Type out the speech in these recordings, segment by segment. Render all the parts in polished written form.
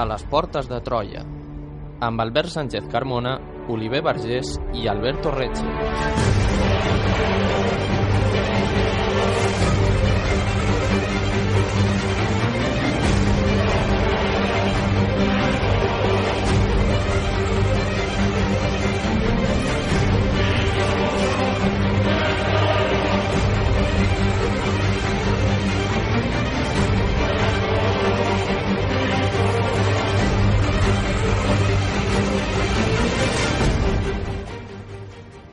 a les portes de Troia, amb Albert Sánchez Carmona, Oliver Vergés i Alberto Recce.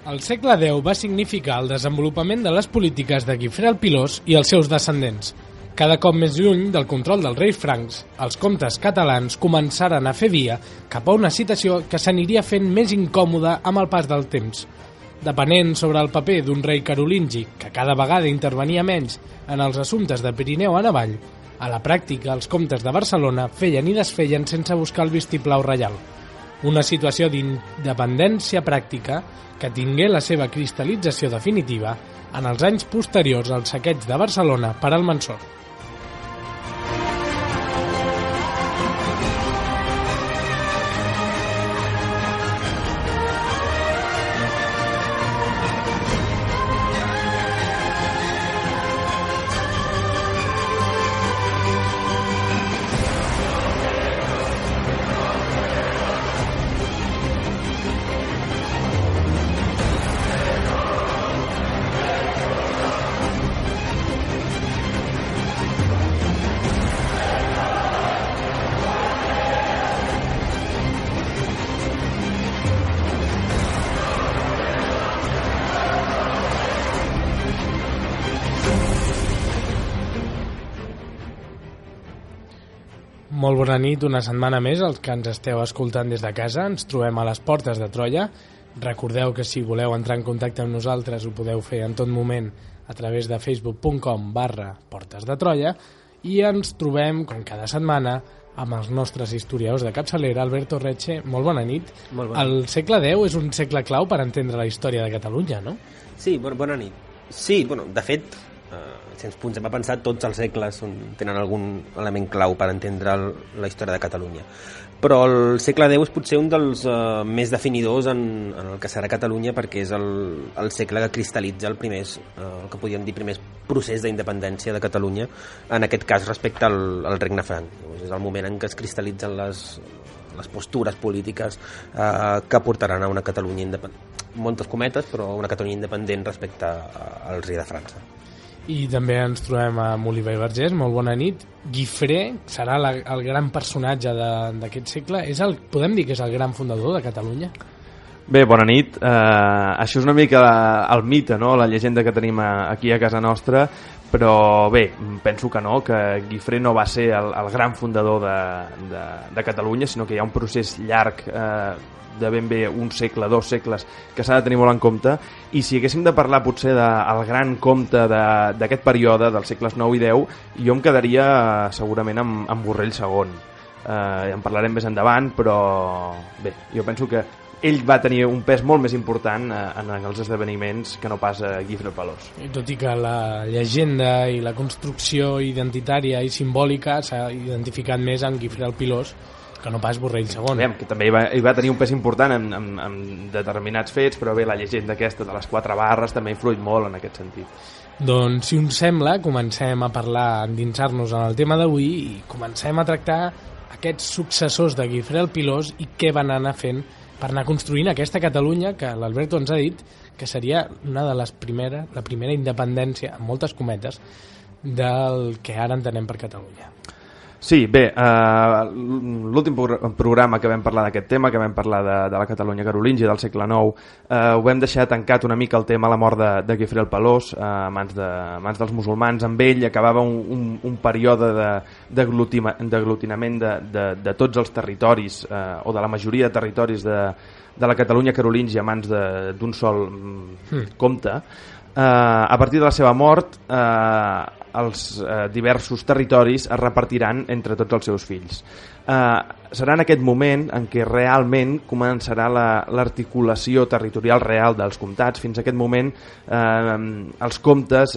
El segle X va significar el desenvolupament de les polítiques de Guifré el Pilós i els seus descendents. Cada cop més lluny del control dels reis francs, els comtes catalans començaren a fer via cap a una situació que s'aniria fent més incòmoda amb el pas del temps. Depenent sobre el paper d'un rei carolingi, que cada vegada intervenia menys en els assumptes de Pirineu en avall, a la pràctica els comtes de Barcelona feien i desfeien sense buscar el vistiplau reial. Una situació d'independència pràctica que tingué la seva cristal·lització definitiva en els anys posteriors al saqueig de Barcelona per Almansor. Molt bona nit, una setmana més, els que ens esteu escoltant des de casa. Ens trobem a les portes de Troia. Recordeu que si voleu entrar en contacte amb nosaltres ho podeu fer en tot moment a través de facebook.com/Portes de Troia i ens trobem, com cada setmana, amb els nostres historiadors de capçalera. Alberto Recce, molt bona nit. Molt bona nit. El segle X és un segle clau per entendre la història de Catalunya, no? Sí, bona nit. Sí, de fet, si ens posem a pensar, tots els segles tenen algun element clau per entendre la història de Catalunya. Però el segle X és potser un dels més definidors en el que serà Catalunya, perquè és el segle que cristal·litza el que podríem dir primer procés d'independència de Catalunya, en aquest cas respecte al Regne Franc. És el moment en què es cristal·litzen les postures polítiques que portaran a una Catalunya independent. Moltes cometes, però una Catalunya independent respecte al rei de França. I també ens trobem amb Oliver Vergés, molt bona nit. Guifré serà el gran personatge d'aquest segle. Podem dir que és el gran fundador de Catalunya? Bé, bona nit. Això és una mica el mite, no? La llegenda que tenim aquí a casa nostra, però bé, penso que no, que Guifré no va ser el gran fundador de Catalunya, sinó que hi ha un procés llarg de ben bé un segle, 2 segles, que s'ha de tenir molt en compte, i si haguéssim de parlar potser del gran comte d'aquest període, dels segles 9 i 10, jo em quedaria segurament amb Borrell II. En parlarem més endavant, però bé, jo penso que ell va tenir un pes molt més important en els esdeveniments que no pas Guifré el Pelós. I tot i que la llegenda i la construcció identitària i simbòlica s'ha identificat més amb Guifré el Pilós que no pas Borrell II. Bé, que també hi va tenir un pes important en determinats fets, però bé, la llegenda aquesta de les 4 barres també ha influït molt en aquest sentit. Doncs, si us sembla, comencem a parlar, a endinsar-nos en el tema d'avui i comencem a tractar aquests successors de Guifré el Pilós i què van anar fent per anar construint aquesta Catalunya que l'Alberto ens ha dit que seria una de les la primera independència, amb moltes cometes, del que ara entenem per Catalunya. Sí, bé, l'últim programa que vam parlar d'aquest tema, que vam parlar de la Catalunya carolíngia del segle IX, ho vam deixar tancat una mica el tema a la mort de Guifré el Pelós a mans dels musulmans. Amb ell acabava un període d'aglutinament de tots els territoris, o de la majoria de territoris de la Catalunya carolíngia a mans d'un sol comte. A partir de la seva mort, els diversos territoris es repartiran entre tots els seus fills. Serà en aquest moment en què realment començarà l'articulació territorial real dels comtats. Fins a aquest moment els comtes,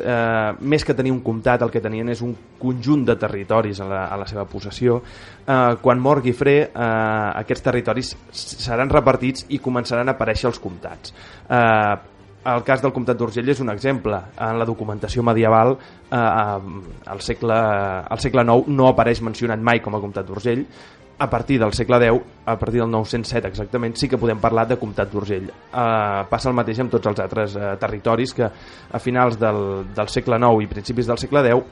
més que tenir un comtat, el que tenien és un conjunt de territoris a la seva possessió. Quan mor Guifré, aquests territoris seran repartits i començaran a aparèixer els comtats. El cas del comtat d'Urgell és un exemple. En la documentació medieval al segle IX no apareix mencionat mai com a comtat d'Urgell. A partir del segle X, a partir del 907 exactament, sí que podem parlar de comtat d'Urgell. Passa el mateix amb tots els altres territoris que a finals del segle IX i principis del segle X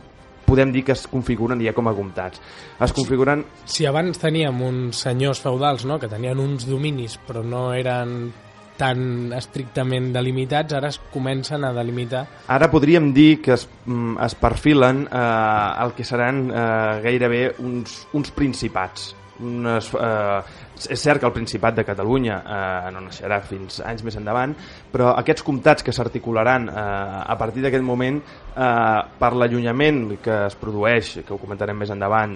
podem dir que es configuren ja com a comtats. Es configuren... Si abans teníem uns senyors feudals, no?, que tenien uns dominis però no eren tan estrictament delimitats, ara es comencen a delimitar. Ara podríem dir que es perfilen el que seran gairebé uns principats. És cert que el Principat de Catalunya no naixerà fins anys més endavant, però aquests comtats que s'articularan a partir d'aquest moment, per l'allunyament que es produeix, que ho comentarem més endavant,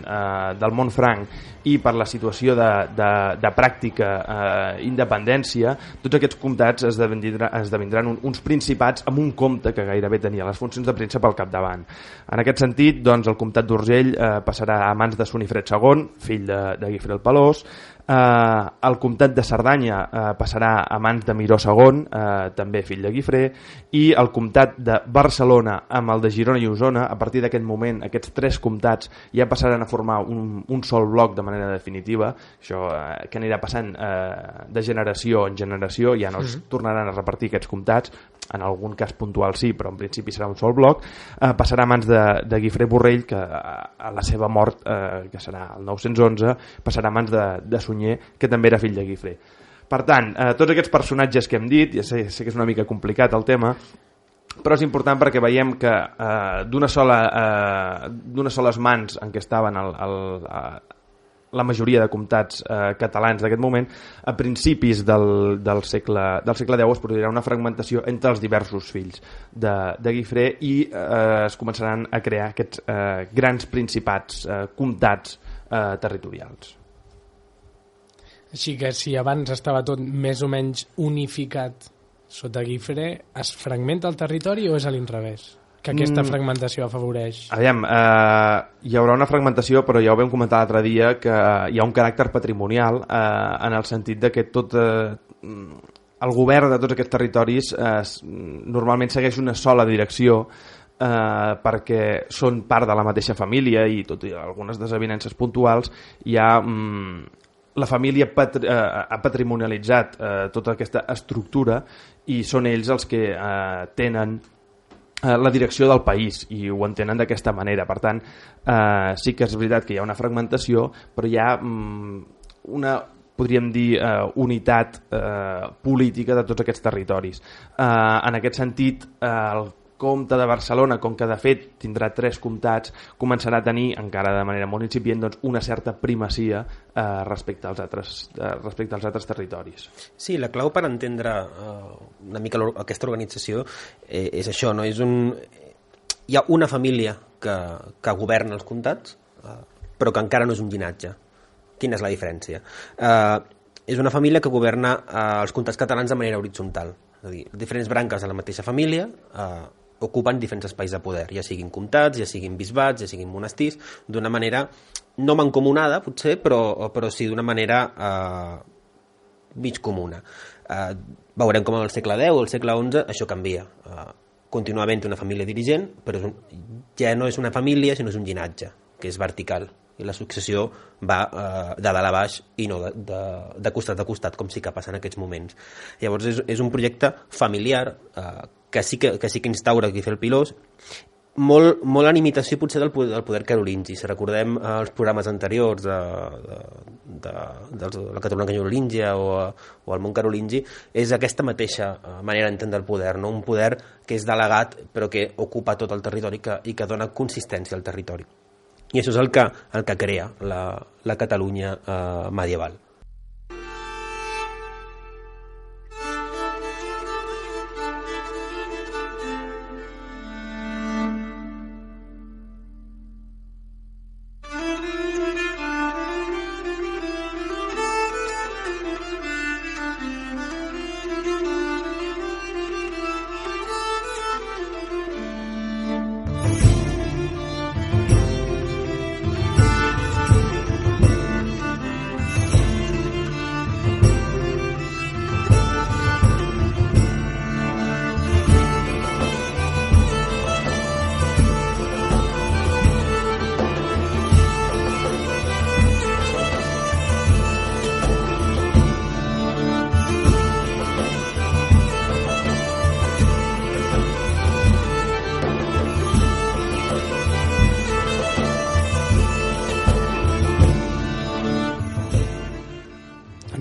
del món franc, i per la situació de pràctica independència, tots aquests comtats esdevindran uns principats amb un comte que gairebé tenia les funcions de príncep al capdavant. En aquest sentit, doncs, el comtat d'Urgell passarà a mans de Sonifred II, fill de Guifré el Pelós. El comtat de Cerdanya passarà a mans de Miró II, també fill de Guifré, i el comtat de Barcelona amb el de Girona i Osona. A partir d'aquest moment, aquests tres comtats ja passaran a formar un sol bloc de manera definitiva. Això que anirà passant de generació en generació, ja no es tornaran a repartir aquests comtats, en algun cas puntual sí, però en principi serà un sol bloc. Passarà a mans de Guifré Borrell, que a la seva mort, que serà el 911, passarà a mans de Sunyer, que també era fill de Guifré. Per tant, tots aquests personatges que hem dit, ja sé que és una mica complicat el tema, però és important perquè veiem que d'unes soles mans en què estaven la majoria de comtats catalans d'aquest moment, a principis del segle X es produirà una fragmentació entre els diversos fills de Guifré i es començaran a crear aquests grans principats, comtats territorials. Així que si abans estava tot més o menys unificat sota Guifré, es fragmenta el territori o és a l'inrevés? Que aquesta fragmentació afavoreix? Aviam, hi haurà una fragmentació, però ja ho vam comentar l'altre dia, que hi ha un caràcter patrimonial en el sentit de que tot el govern de tots aquests territoris normalment segueix una sola direcció, perquè són part de la mateixa família i tot i algunes desavinences puntuals hi ha... La família ha patrimonialitzat tota aquesta estructura i són ells els que tenen la direcció del país i ho entenen d'aquesta manera. Per tant, sí que és veritat que hi ha una fragmentació, però hi ha una, podríem dir, unitat política de tots aquests territoris. En aquest sentit, el comte de Barcelona, com que de fet tindrà 3 comtats, començarà a tenir, encara de manera molt incipient, doncs, una certa primacia respecte als altres territoris. Sí, la clau per entendre una mica aquesta organització és això, no? Hi ha una família que governa els comtats, però que encara no és un llinatge. Quina és la diferència? És una família que governa els comtats catalans de manera horitzontal, és a dir, diferents branques de la mateixa família ocupen diferents espais de poder, ja siguin comtats, ja siguin bisbats, ja siguin monestirs, d'una manera no mancomunada, potser, però sí d'una manera mig comuna. Veurem com en el segle X o el segle XI això canvia. Continua havent una família dirigent, però ja no és una família, sinó és un llinatge, que és vertical, i la successió va de dalt a baix i no de costat a costat, com sí que passa en aquests moments. Llavors és un projecte familiar que sí que instaura Guifré el Pilós, molt en imitació potser del poder carolingi. Si recordem els programes anteriors de la Catalunya carolíngia o el món carolingi, és aquesta mateixa manera d'entendre el poder, no? Un poder que és delegat però que ocupa tot el territori i que dona consistència al territori. I això és el que crea la Catalunya medieval.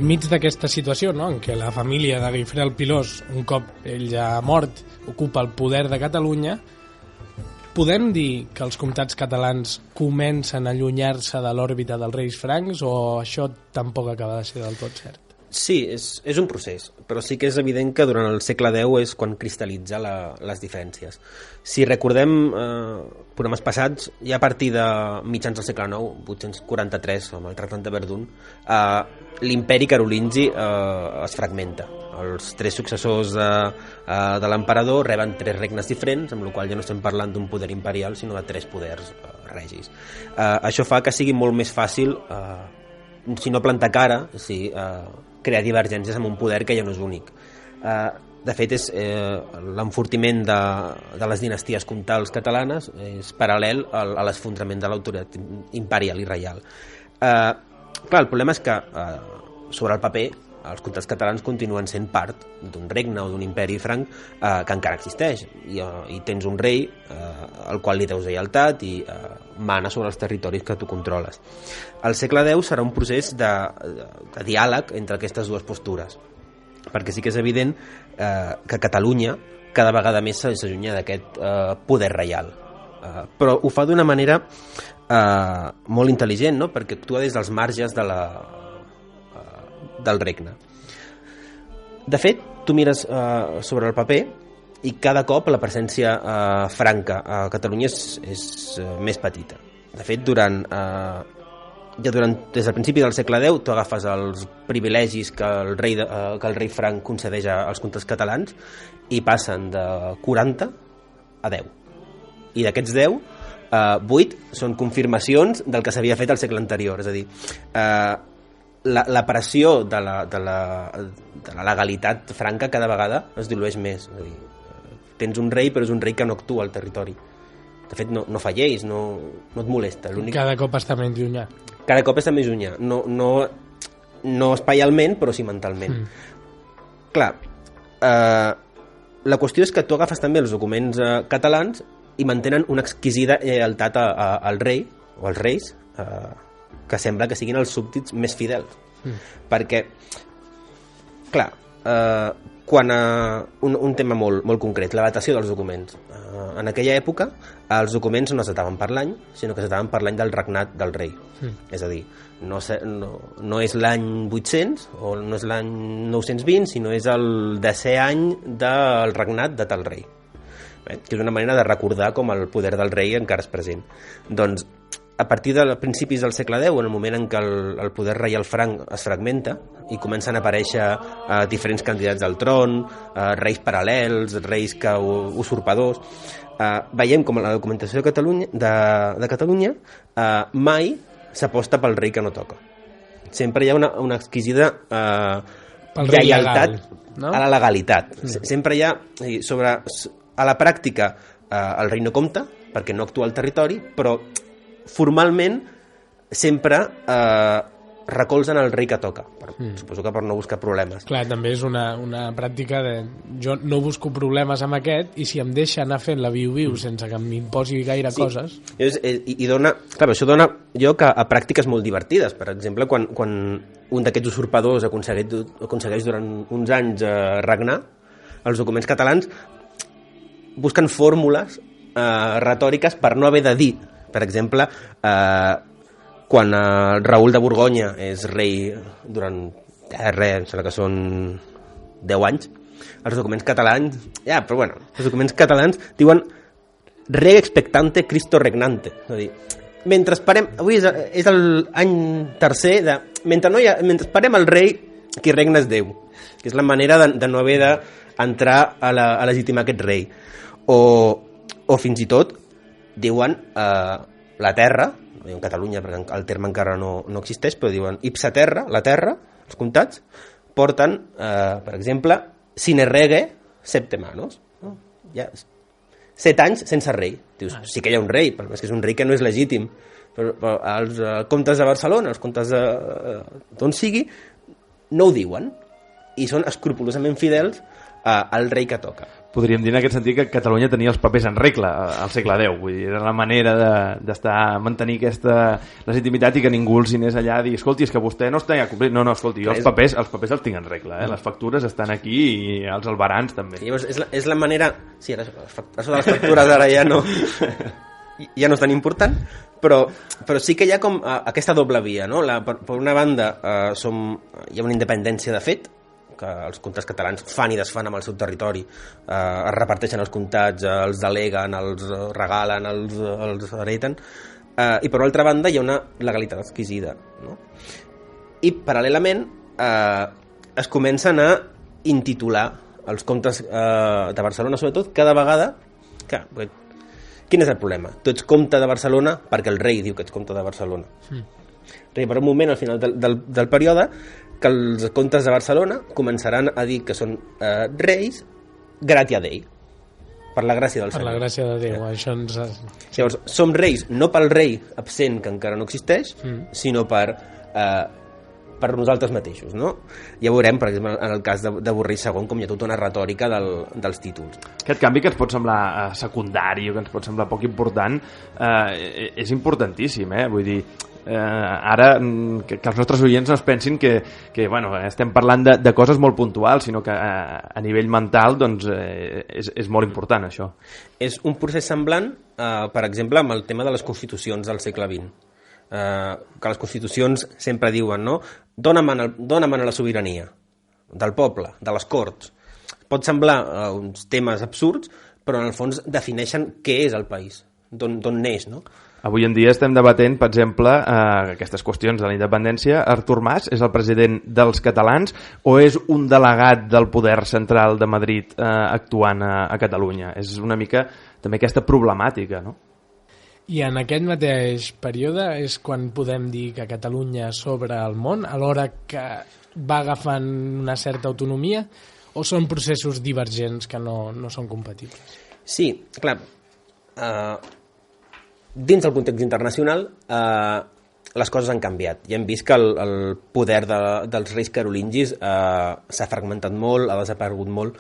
enmig d'aquesta situació, no?, en què la família de Guifré el Pilós, un cop ell ja ha mort, ocupa el poder de Catalunya, podem dir que els comtats catalans comencen a allunyar-se de l'òrbita dels reis francs, o això tampoc acaba de ser del tot cert? Sí, és un procés, però sí que és evident que durant el segle X és quan cristal·litza les diferències. Si recordem programes passats, ja a partir de mitjans del segle IX, 843, amb el Tractat de Verdun, l'imperi carolingi es fragmenta. Els tres successors de l'emperador reben tres regnes diferents, amb la qual ja no estem parlant d'un poder imperial, sinó de tres poders regis. Això fa que sigui molt més fàcil, si no plantar cara, crear divergències amb un poder que ja no és únic. De fet, l'enfortiment de les dinasties comtals catalanes és paral·lel a l'esfondrament de l'autoritat imperial i reial. Clar, el problema és que sobre el paper els comtats catalans continuen sent part d'un regne o d'un imperi franc que encara existeix, i tens un rei al qual li deus lleialtat i mana sobre els territoris que tu controles. El segle X serà un procés de diàleg entre aquestes dues postures, perquè sí que és evident que Catalunya cada vegada més s'allunya d'aquest poder reial, però ho fa d'una manera molt intel·ligent, no?, perquè actua des dels marges del regne. De fet, tu mires sobre el paper i cada cop la presència franca a Catalunya és més petita. De fet, des del principi del segle X tu agafes els privilegis que el rei franc concedeix als comtes catalans i passen de 40 a 10. I d'aquests 10, 8 són confirmacions del que s'havia fet al segle anterior. És a dir, la pressió de la legalitat franca cada vegada es dilueix més. És a dir, tens un rei, però és un rei que no actua al territori. De fet, no fa lleis, no et molesta. Cada cop està menys llunyà. Cada cop està més llunyà. No espaialment, però sí mentalment. Clar, la qüestió és que tu agafes també els documents catalans i mantenen una exquisida lleialtat al rei, o als reis, que sembla que siguin els súbdits més fidels. Perquè, clar, quan un tema molt concret, la datació dels documents. En aquella època els documents no es dataven per l'any, sinó que es dataven per l'any del regnat del rei. És a dir, no és l'any 800 o no és l'any 920, sinó és el 10è any del regnat de tal rei. Que és una manera de recordar com el poder del rei encara és present. Doncs a partir de principis del segle X, en el moment en què el poder reial franc es fragmenta i comencen a aparèixer diferents candidats al tron, reis paral·lels, reis usurpadors, veiem com la documentació de Catalunya mai s'aposta pel rei que no toca. Sempre hi ha una exquisida lleialtat a la legalitat. Sempre hi ha, a la pràctica, el rei no compta perquè no actua al territori, però formalment sempre recolzen el rei que toca. Suposo que per no buscar problemes. Clar, també és una pràctica de jo no busco problemes amb aquest i si em deixa anar fent la viu-viu sense que m'imposi gaire coses... I dona... Clar, això dona lloc a pràctiques molt divertides. Per exemple, quan un d'aquests usurpadors aconsegueix durant uns anys regnar, els documents catalans busquen fórmules retòriques per no haver de dir. Per exemple, quan Raül de Borgonya és rei durant em sembla que són 10 anys, els documents catalans els documents catalans diuen re expectante Cristo regnante, és a dir, mentre esperem, avui és l'any tercer mentre esperem el rei qui regna és Déu, que és la manera de no haver d'entrar a legitimar aquest rei, o fins i tot diuen la terra, no diuen Catalunya perquè el terme encara no existeix, però diuen ipsa terra, la terra, els comtats porten, per exemple, sine rege septem annos, no? Ja 7 anys sense rei. Dius, sí que hi ha un rei, però és que és un rei que no és legítim, però els comtes de Barcelona, els comtes d'on sigui, no ho diuen. i són escrupolosament fidels al rei que toca. Podríem dir en aquest sentit que Catalunya tenia els papers en regla al segle X, vull dir, era la manera mantenir aquesta legitimitat i que ningú els anés allà a dir, escolti, és que vostè no està ja complint. No, escolti, jo els papers els tinc en regla, les factures estan aquí i els albarans també. I llavors és la manera... Sí, ara això de les factures ara ja no és tan important, però sí que hi ha com aquesta doble via, no? Per una banda hi ha una independència de fet, que els comtats catalans fan i desfan amb el seu territori, es reparteixen els comtats, els deleguen, els regalen, els hereten, i per altra banda hi ha una legalitat exquisida, no? I paral·lelament es comencen a intitular els comtes de Barcelona, sobretot, cada vegada que... Quin és el problema? Tu ets comte de Barcelona perquè el rei diu que ets comte de Barcelona. Per un moment, al final del període, que els comtes de Barcelona començaran a dir que són reis gratia Dei, per la gràcia del Senyor. Per la gràcia de Déu, això ens... Llavors, som reis no pel rei absent, que encara no existeix, sinó per nosaltres mateixos, no? Ja veurem, per exemple, en el cas de Borrell II, com hi ha tota una retòrica dels títols. Aquest canvi que ens pot semblar secundari o que ens pot semblar poc important és importantíssim, vull dir, ara que els nostres oients no es pensin que bueno, estem parlant de coses molt puntuals, sinó que a nivell mental doncs, és molt important això. És un procés semblant, per exemple, amb el tema de les constitucions del segle XX, que les constitucions sempre diuen, no? Dóna man a la sobirania del poble, de les corts. Pot semblar uns temes absurds, però en el fons defineixen què és el país, d'on neix, no? Avui en dia estem debatent, per exemple, aquestes qüestions de la independència. Artur Mas és el president dels catalans o és un delegat del poder central de Madrid actuant a Catalunya? És una mica també aquesta problemàtica, no? I en aquest mateix període és quan podem dir que Catalunya s'obre al món, alhora que va agafant una certa autonomia, o són processos divergents que no són compatibles? Sí, clar. Dins del context internacional les coses han canviat. Ja hem vist que el poder dels reis carolingis s'ha fragmentat molt, ha desaparegut molt,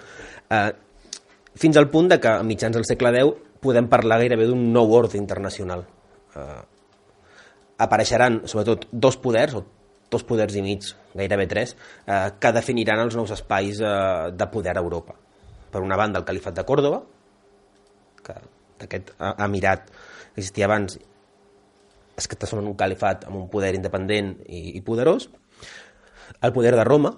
fins al punt de que a mitjans del segle X podem parlar gairebé d'un nou ordre internacional. Apareixeran sobretot dos poders i mig, gairebé tres, que definiran els nous espais de poder a Europa. Per una banda, el califat de Còrdova, que aquest emirat existia abans, es que són un califat amb un poder independent i poderós. El poder de Roma,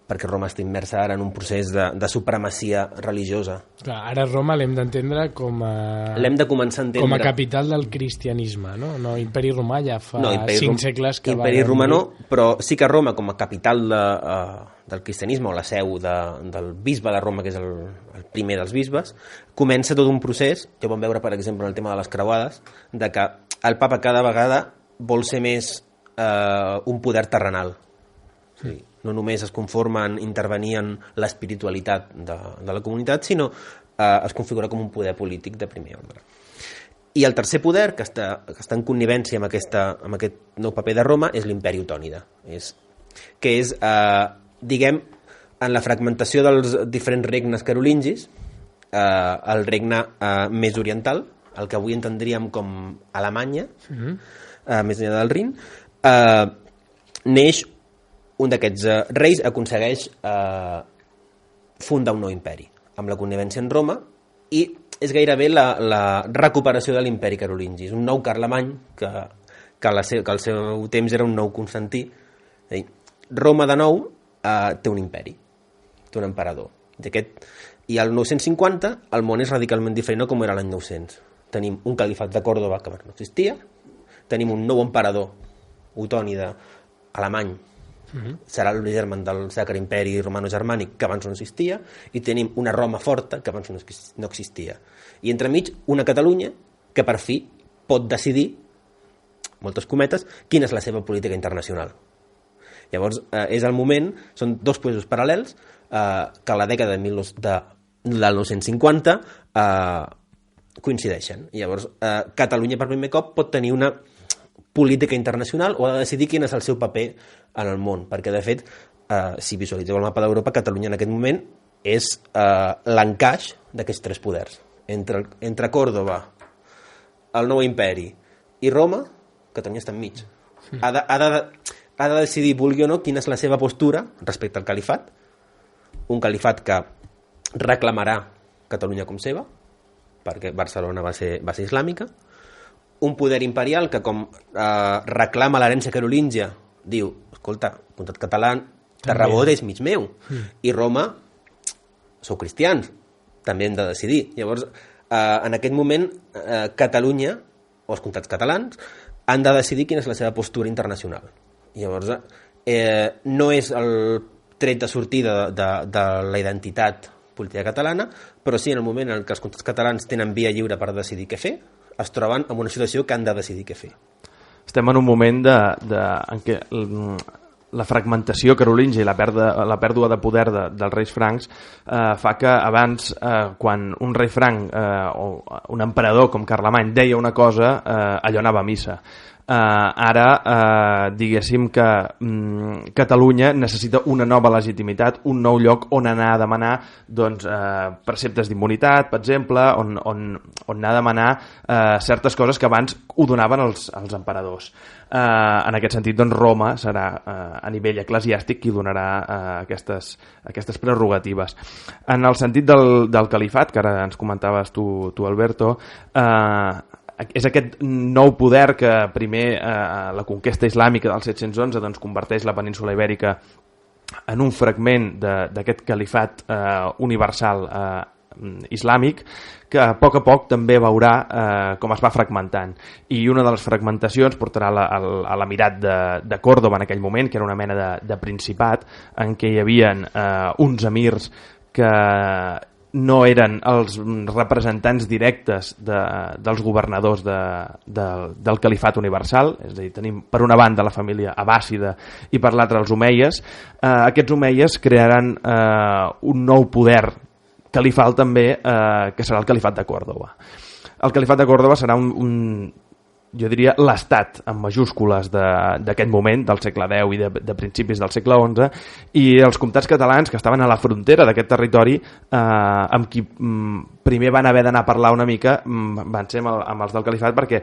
perquè Roma està immersa ara en un procés de supremacia religiosa. Clar, ara Roma l'hem d'entendre com a... L'hem de començar a entendre... Com a capital del cristianisme, no? No, Imperi Romà ja fa 5 segles que Imperi Romà no, però sí que Roma com a capital del cristianisme, o la seu del bisbe de Roma, que és el primer dels bisbes, comença tot un procés, ja ho vam veure, per exemple, en el tema de les creuades, de que el papa cada vegada vol ser més un poder terrenal. Sí. No només es conforma en intervenir en l'espiritualitat de la comunitat, sinó es configura com un poder polític de primer ordre. I el tercer poder, que està en connivència amb aquest nou paper de Roma, és l'imperi otònida. Que és, diguem, en la fragmentació dels diferents regnes carolingis, el regne més oriental, el que avui entendríem com Alemanya, més enllà del Rin, neix un d'aquests reis, aconsegueix fundar un nou imperi amb la connivència en Roma, i és gairebé la recuperació de l'imperi carolingi. És un nou Carlemany que al seu temps era un nou Constantí. Roma de nou té un imperi, té un emperador. I al 950 el món és radicalment diferent com era l'any 900. Tenim un califat de Còrdova que no existia, tenim un nou emperador otònida alemany, serà l'origen del Sacre Imperi Romano-Germànic, que abans no existia, i tenim una Roma forta que abans no existia. I entremig una Catalunya que per fi pot decidir, moltes cometes, quina és la seva política internacional. Llavors és el moment, són dos processos paral·lels que a la dècada del 950 coincideixen. Llavors Catalunya per primer cop pot tenir una política internacional o ha de decidir quin és el seu paper en el món, perquè de fet si visualitzeu el mapa d'Europa, Catalunya en aquest moment és l'encaix d'aquests tres poders. Entre Còrdova, el nou imperi i Roma, Catalunya està enmig. Ha de decidir, vulgui o no, quina és la seva postura respecte al califat. Un califat que reclamarà Catalunya com seva, perquè Barcelona va ser islàmica. Un poder imperial que, com reclama l'herència carolíngia, diu, escolta, comtat català, Tarragona és mig meu. I Roma, sou cristians, també hem de decidir. Llavors, en aquest moment, Catalunya, o els comtats catalans, han de decidir quina és la seva postura internacional. Llavors, no és el tret de sortida de la identitat política catalana, però sí en el moment en què els comtats catalans tenen via lliure per decidir què fer, es troben en una situació que han de decidir què fer. Estem en un moment en què la fragmentació carolíngia i la pèrdua de poder dels reis francs fa que abans, quan un rei franc o un emperador com Carlemany deia una cosa, allò anava a missa. Ara diguéssim que Catalunya necessita una nova legitimitat, un nou lloc on anar a demanar preceptes d'immunitat, per exemple, on anar a demanar certes coses que abans ho donaven els emperadors. En aquest sentit, doncs, Roma serà a nivell eclesiàstic qui donarà aquestes prerrogatives. En el sentit del califat, que ara ens comentaves tu Alberto, és aquest nou poder que primer la conquesta islàmica del 711 doncs, converteix la península ibèrica en un fragment d'aquest califat universal islàmic, que a poc també veurà com es va fragmentant. I una de les fragmentacions portarà a l'emirat de Còrdova en aquell moment, que era una mena de principat en què hi havia uns emirs que no eren els representants directes dels governadors del califat universal, és a dir, tenim per una banda la família abbàssida i per l'altra els omeies. Aquests omeies crearan un nou poder califal també, que serà el califat de Còrdova. El califat de Còrdova serà jo diria, l'estat en majúscules d'aquest moment, del segle X i de principis del segle XI, i els comtats catalans que estaven a la frontera d'aquest territori, amb qui primer van haver d'anar a parlar una mica, van ser amb els del califat, perquè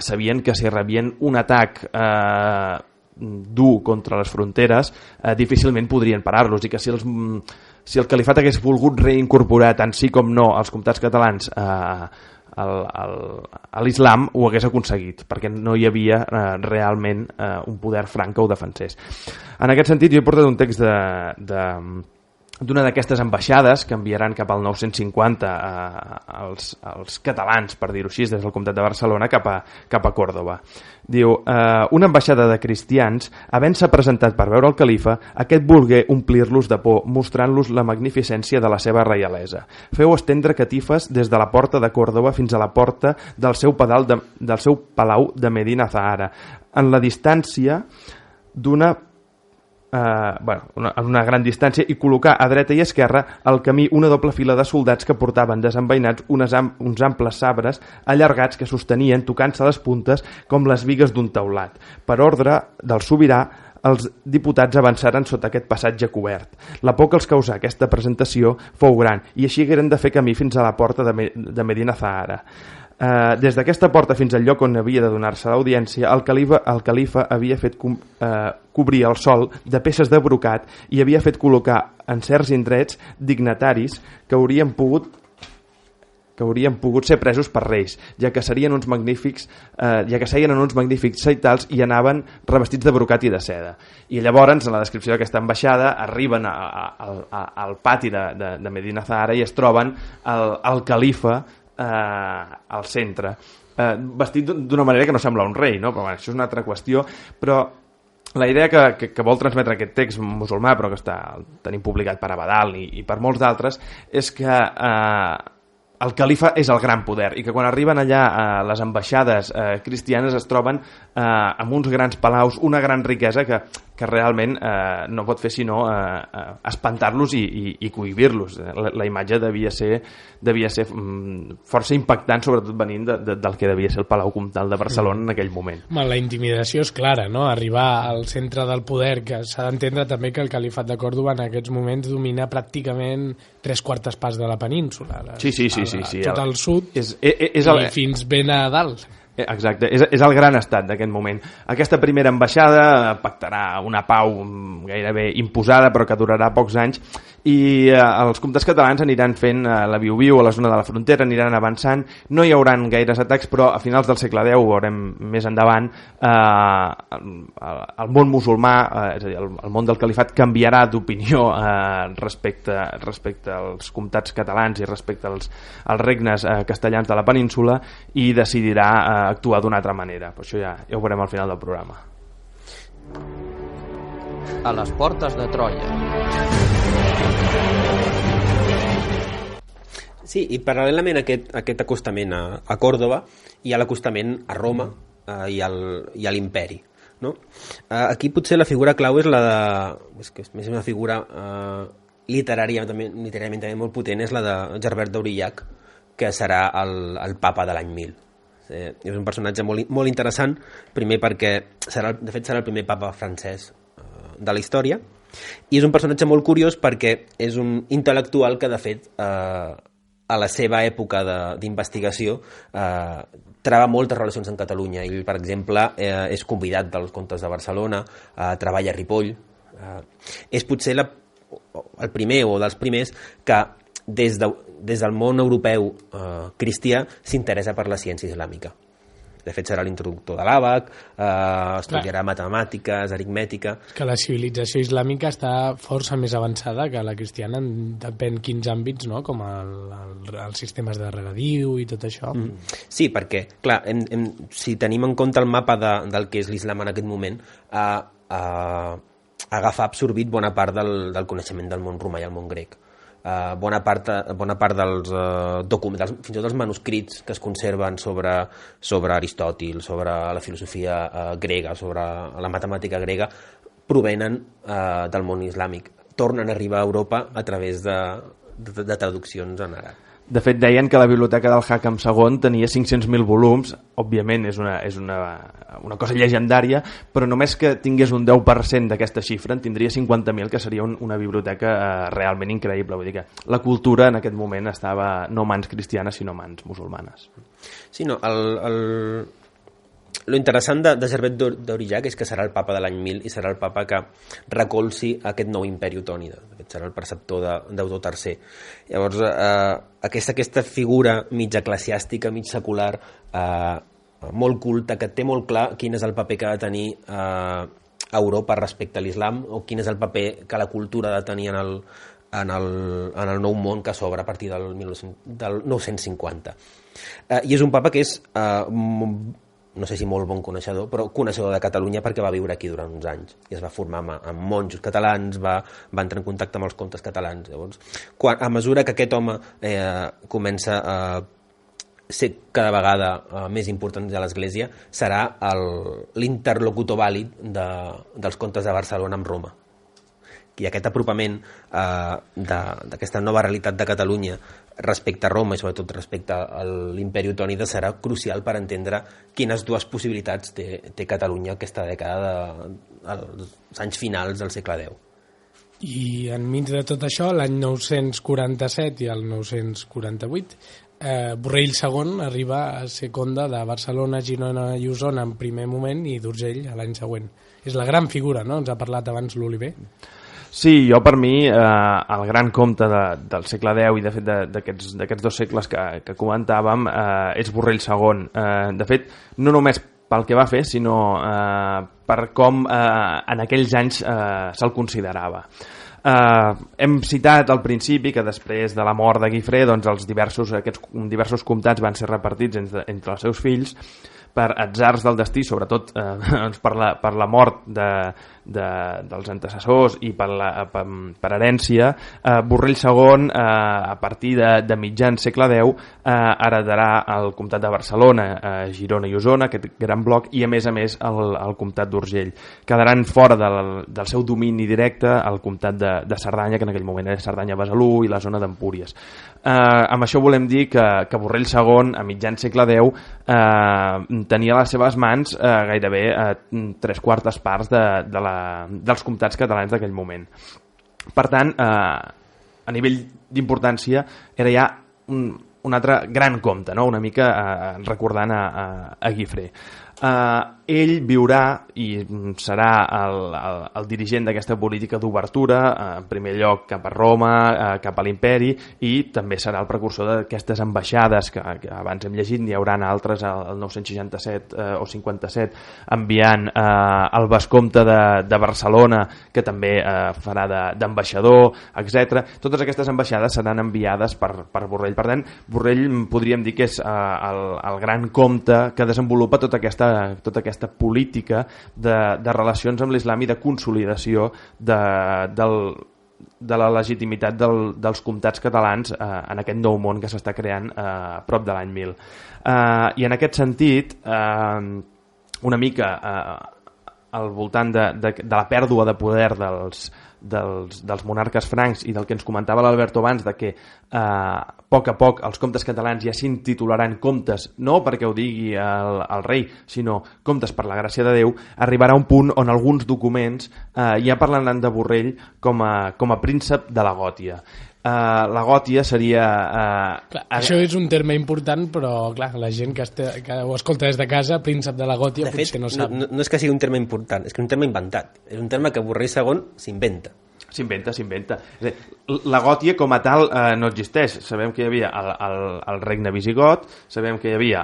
sabien que si rebien un atac dur contra les fronteres, difícilment podrien parar-los, i que si el califat hagués volgut reincorporar tant sí com no els comtats catalans a l'islam, ho hagués aconseguit, perquè no hi havia realment un poder franc que ho defensés. En aquest sentit, jo he portat un text d'una d'aquestes ambaixades que enviaran cap al 950 els catalans, per dir-ho així, des del comtat de Barcelona cap a Còrdova. Diu, una ambaixada de cristians, havent-se presentat per veure el califa, aquest volgué omplir-los de por, mostrant-los la magnificència de la seva reialesa. Feu estendre catifes des de la porta de Còrdova fins a la porta del seu palau de Medina Zahara, en la distància en una gran distància, i col·locar a dreta i esquerra al camí una doble fila de soldats que portaven desenvainats uns amples sabres allargats que sostenien, tocant-se les puntes, com les bigues d'un teulat. Per ordre del sobirà, els diputats avançaren sota aquest passatge cobert. La por que els causà aquesta presentació fou gran, i així hagueren de fer camí fins a la porta de Medina Zahara. Des d'aquesta porta fins al lloc on havia de donar-se l'audiència, el califa havia fet cobrir el sòl de peces de brocat i havia fet col·locar en certs indrets dignataris que haurien pogut ser presos per reis, ja que seien uns magnífics seien en uns magnífics seitals i anaven revestits de brocat i de seda. I llavors, en la descripció d'aquesta ambaixada, arriben al pati de Medina Zahara i es troben el califa al centre, vestit d'una manera que no sembla un rei, no? Però bueno, això és una altra qüestió, però la idea que vol transmetre aquest text musulmà, però que tenim publicat per Abadal i per molts d'altres, és que el califa és el gran poder, i que quan arriben allà les ambaixades cristianes es troben amb uns grans palaus, una gran riquesa que que realment no pot fer sinó espantar-los i cohibir-los. La imatge devia ser força impactant, sobretot venint del que devia ser el Palau Comtal de Barcelona en aquell moment. La intimidació és clara, no? Arribar al centre del poder, que s'ha d'entendre també que el califat de Còrdova en aquests moments domina pràcticament 3/4 parts de la península. Sí. Tot el sud i fins ben a dalt. Exacte, és el gran estat d'aquest moment. Aquesta primera ambaixada pactarà una pau gairebé imposada però que durarà pocs anys i els comtes catalans aniran fent la viu-viu a la zona de la frontera, aniran avançant, no hi hauran gaires atacs, però a finals del segle X, ho veurem més endavant, el món musulmà, és a dir, el món del califat canviarà d'opinió respecte als comtats catalans i respecte als regnes castellans de la península i decidirà actuar d'una altra manera. Però això ja ho veurem al final del programa. A les portes de Troia. Sí, i paral·lelament a aquest acostament a Còrdova hi ha l'acostament a Roma i a l'imperi, no? Aquí potser la figura clau és la de... És que és una figura literàriament també molt potent, és la de Gerbert d'Aurillac, que serà el papa de l'any 1000. És un personatge molt interessant, primer perquè de fet serà el primer papa francès de la història, i és un personatge molt curiós perquè és un intel·lectual que de fet a la seva època d'investigació trava moltes relacions amb Catalunya. Ell, per exemple, és convidat dels comtes de Barcelona, treballa a Ripoll, és potser el primer o dels primers que des del món europeu cristià s'interessa per la ciència islàmica. De fet, serà l'introductor de l'àbac, estudiarà matemàtiques, aritmètica... Que la civilització islàmica està força més avançada que la cristiana en depèn quins àmbits, no? Com els sistemes de regadiu i tot això. Sí, perquè, clar, si tenim en compte el mapa del que és l'islam en aquest moment, agafa absorbit bona part del coneixement del món romà i el món grec. Bona part dels documents, fins i tot els manuscrits que es conserven sobre Aristòtil, sobre la filosofia grega, sobre la matemàtica grega, provenen del món islàmic. Tornen a arribar a Europa a través de traduccions en àrab. De fet, deien que la biblioteca del Hakam II tenia 500.000 volums, òbviament és una cosa llegendària, però només que tingués un 10% d'aquesta xifra en tindria 50.000, que seria una biblioteca realment increïble. Vull dir que la cultura en aquest moment estava no mans cristianes, sinó mans musulmanes. Sí, no, lo interessant de Gerbert d'Aurillac és que serà el papa de l'any 1000 i serà el papa que recolzi aquest nou imperi otònida. De fet, serà el preceptor d'Eudor III. Llavors, aquesta figura mig eclesiàstica, mig secular, molt culta, que té molt clar quin és el paper que ha de tenir Europa respecte a l'islam, o quin és el paper que la cultura ha de tenir en el nou món que s'obre a partir del 950. I és un papa que és... no sé si molt bon coneixedor, però coneixedor de Catalunya perquè va viure aquí durant uns anys i es va formar amb monjos catalans, va entrar en contacte amb els comtes catalans. Llavors, a mesura que aquest home comença a ser cada vegada més important de l'Església, serà l'interlocutor vàlid dels comtes de Barcelona amb Roma. I aquest apropament d'aquesta nova realitat de Catalunya respecte a Roma i sobretot respecte a l'imperi otònida serà crucial per entendre quines dues possibilitats té Catalunya aquesta dècada als anys finals del segle X. I enmig de tot això, l'any 947 i el 948, Borrell II arriba a ser conde de Barcelona, Girona i Osona en primer moment i d'Urgell a l'any següent. És la gran figura, no? Ens ha parlat abans l'Oliver. Sí, jo per mi el gran comte del segle X i de fet d'aquests 2 segles que comentàvem és Borrell II. De fet, no només pel que va fer, sinó per com en aquells anys se'l considerava. Hem citat al principi que després de la mort de Guifré aquests diversos comtats van ser repartits entre els seus fills per atzars del destí, sobretot per la mort dels antecessors i per herència, Borrell II, a partir de mitjan segle X, heredarà el comtat de Barcelona, Girona i Osona, aquest gran bloc, i a més el comtat d'Urgell. Quedaran fora del seu domini directe el comtat de Cerdanya, que en aquell moment era Cerdanya-Besalú i la zona d'Empúries. Amb això volem dir que Borrell II, a mitjan segle X, tenia a les seves mans gairebé 3/4 parts dels comtats catalans d'aquell moment. Per tant, a nivell d'importància, era ja un altre gran comte, no? Una mica recordant a Guifré. Ell viurà i serà el dirigent d'aquesta política d'obertura, en primer lloc cap a Roma, cap a l'imperi, i també serà el precursor d'aquestes ambaixades que abans hem llegit. N'hi haurà altres al 967 o 57 enviant el vescomte de Barcelona, que també farà d'ambaixador, etc. Totes aquestes ambaixades seran enviades per Borrell. Per tant, Borrell podríem dir que és el gran comte que desenvolupa tota aquesta política de relacions amb l'islam i de consolidació de la legitimitat dels comtats catalans en aquest nou món que s'està creant a prop de l'any 1000. I en aquest sentit, una mica al voltant de la pèrdua de poder dels monarques francs i del que ens comentava l'Alberto abans, de que a poc els comtes catalans ja s'intitularan comtes, no perquè ho digui el rei, sinó comtes per la gràcia de Déu, arribarà un punt on alguns documents ja parlaran de Borrell com a príncep de la Gòtia. La Gòtia seria... Clar, això és un terme important, però clar, la gent que ho escolta des de casa, príncep de la Gòtia, de fet, potser no sap. No és que sigui un terme important, és que és un terme inventat. És un terme que Borrell II s'inventa. S'inventa. La Gòtia com a tal no existeix. Sabem que hi havia el regne visigot, sabem que hi havia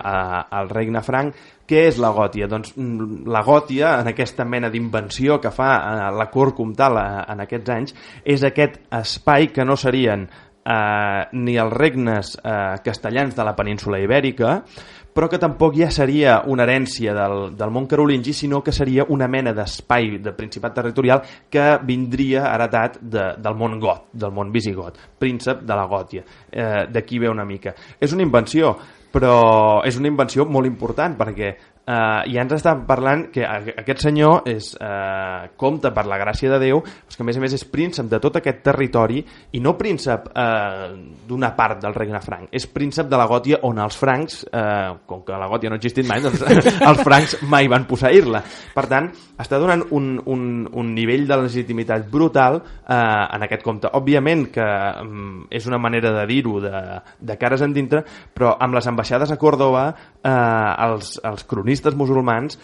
el regne franc. Què és la Gòtia? Doncs la Gòtia, en aquesta mena d'invenció que fa la cort comtal en aquests anys, és aquest espai que no serien ni els regnes castellans de la península ibèrica, però que tampoc ja seria una herència del món carolingi, sinó que seria una mena d'espai de principat territorial que vindria heretat del món got, del món visigot, príncep de la Gòtia. D'aquí ve una mica. És una invenció, però és una invenció molt important, perquè ja ens està parlant que aquest senyor és comte per la gràcia de Déu, però que a més és príncep de tot aquest territori, i no príncep d'una part del regne franc, és príncep de la Gòtia, on els francs, com que la Gòtia no ha existit mai, doncs els francs mai van posseir-la. Per tant, està donant un nivell de legitimitat brutal en aquest comte. Òbviament que és una manera de dir-ho de cares endintre, però amb les ambaixades a Còrdova els cronistes musulmans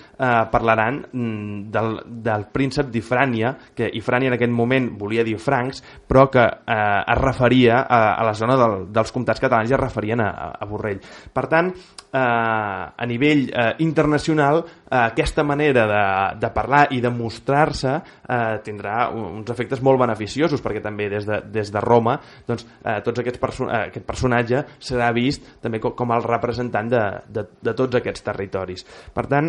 parlaran del príncep d'Ifrània, que Ifrània en aquell moment volia dir francs, però que es referia a la zona dels comtats catalans, i es referien a Borrell. Per tant, a nivell internacional, aquesta manera de parlar i de mostrar-se tindrà uns efectes molt beneficiosos, perquè també des de Roma, doncs, aquest personatge serà vist també com el representant de tots aquests territoris. Per tant,